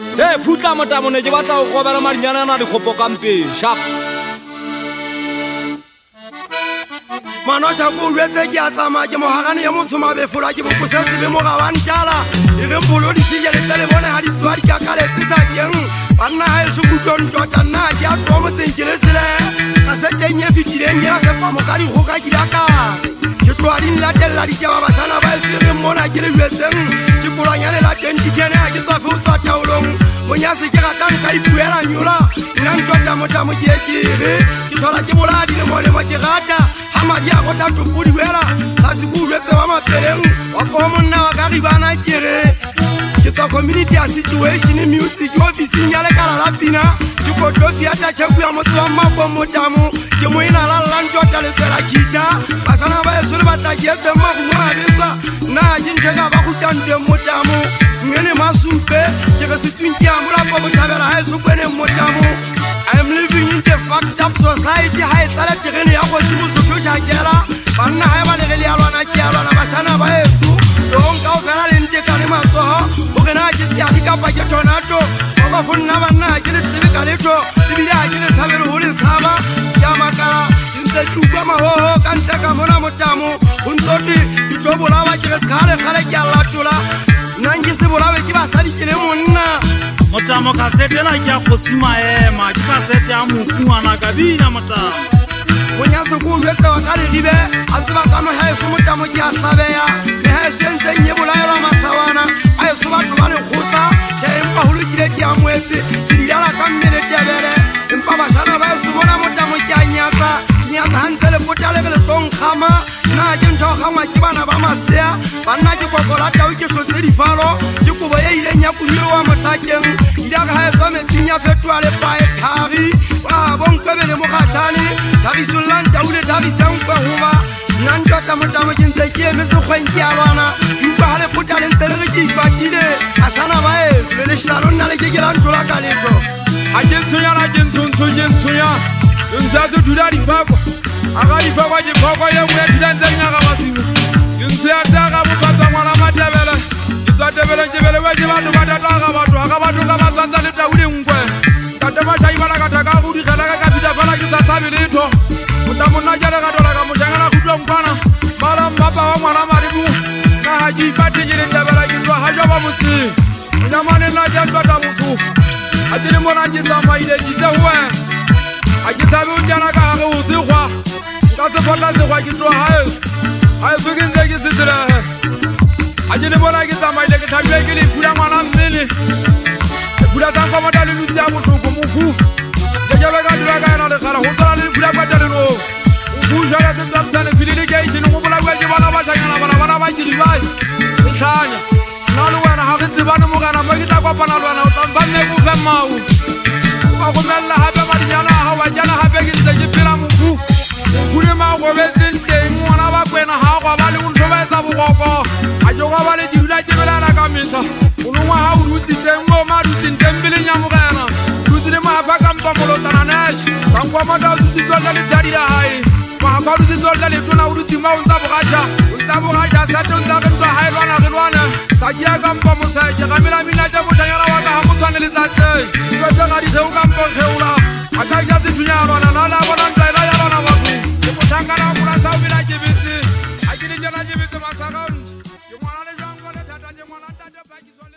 Hey, phutla motamo ne ke batla go gobela marinyana na dikgopo kampeng sharp. Manocha go retse ke a tsamaya ke mohagane ya motho mabefola ke bokose se be moga wa ntala e re mpolo di tshile le tele bone ha di tswa di ka kaletse sa keng banna ha e se kutlong tota nna ke a tlo motseng ke resele ka se teng e fitileng ya se pa mo ka di goga ke daka ke tlo a di latella di taba basana ba se re mona ke le jwetseng ke kolanyane la 2010 ha ke tswa fe o tswa taolong monyase ke ratang ka ipuela nyola nna ntota motamo ke ekere ke thola ke bola di le molemo ke rata Madia go ta tupudi wela ga se go jwetse wa mapeleng wa go monna wa ka ribana kere ke tsa community a situation music office nya le kala la pina ke go tofi ata cheku ya motho wa mabo motamo ke mo ina la ntota le tsela kita basana ba eso le batla ke etse ma go mona besa na ke ntega ba go tante motamo ngene masupe ke re se twinki ya mola go botabela ha eso kwene motamo I'm living in the fucked up society. Hai tsala terene ya go se mo so tla kela. Banna ha ba le re le ya lwana ke ya lwana basana ba esu. Don ka o fela le ntse ka le matsoho. O re na ke se a ka pa ke tornado. Ba ba fonna banna ke le tsebe ka letho. Di bile a ke le tshabelo ho le tshaba. Ya makala ntse ke utlwa mahoho ka ntse ka mona motamo. O ntsoti ke tlo bolawa ke re khale khale ke a latola. Nna ke se bolawe ke basadi ke le monna. Motamo kasete na ke a go simaema ke kasete ya mofungwana ka bina motamo Monyase go jwetse wa ka le ribe a tseba ka no ha e so motamo ke a sabeya le ha e sentse nye bolaela masawana a e so batho ba le khotsa je empa ho lokile ke a moetse ke dilala ka mmele tebele empa bashana ba e so bona motamo ke a nyatsa hantse le potale le tsong khama na ke ntho gangwa ke bana ba masea banna ke kokola tau ke hlotse difalo ke kobo e ile nya kunyiro wa mohlakeng ida ga ha tsa metsinya fetwa le pae thari ba bonkebele mo gatshane thari sullan taule thari sankwa hoba nantwa ka motamo ke ntse ke eme se kgwenki ya lwana utlwa ha le potale ntse le ke ipatile ashana ba e le shalo nna le ke la ntola ka letho a ke nthunya la ke nthunya ntse dula di bako aga di bako ke bako ya mo ya dilantse nya ga masimo ntse ya daga bo patwa ngwana matebele ke tsa tebele ke bele we ke batho ba tata ga batho ka batsantsa le taule ngwe ka tema tshai bala ka taka go di gela ka bita bala ke sa tsabe letho motamo nna ke le ga dola ka mojangana go tlo mpana bala mbapa wa ngwana maribu ka ha ke ipate ke le tebela ke tlo ha ja ba motse nyamane la ja tota motho a tile mona ke tsamaile ke tse ho a ke tsabe o tsana ka ga go se gwa ka se fotla se gwa ke tlo hae a fukin se ke se tsela a ke le bona ke tsamaile ke thabile ke le fula ngwana mmele e fula sa kwa mata le lutsi a botloko mofu ke ke ba ka dira ka ena le gala go tsala le fula kwa tele no o buja ka tse tsapsane filile ke itse go bola kwa ke bana ba tshanyana bana ba ke dibai e tlhanya na le wena ha re tsebane mo kana mo ke tla kwa pana le wena o tla ba nne go fe mau ba go mella hape madinyana ha wa jana hape ke ntse ke phela mofu fule ma go betseng teng ngwana ba kwena ha go ba le ntho ba etsa bogoko a jo go ba le dula ke bela ka mehla o no ngwa ha o dutsi teng mo ma dutsi teng bele nya mo gana dutsi le ma fa ka mpa molo tsana nash sangwa ma da dutsi tsona le tsadi ya hae ma ga dutsi tsona le tona o dutsi ma o ntsa bogaja sa tonta re ntwa hae lwana sa ke ya ka mpa mo sa ke ga mela mina tsa motanyana wa ka ha mo tshwane le tsa tse ke tsa ga di se o ka mpa kheula a ka ja se dunya bana na la bona ntla ila ya bana ba ku ke mothangana o mona sa o bila ke bitse a ke le jana ke bitse masaka ke ngwana le jang go le thata ke ngwana ntate fa ke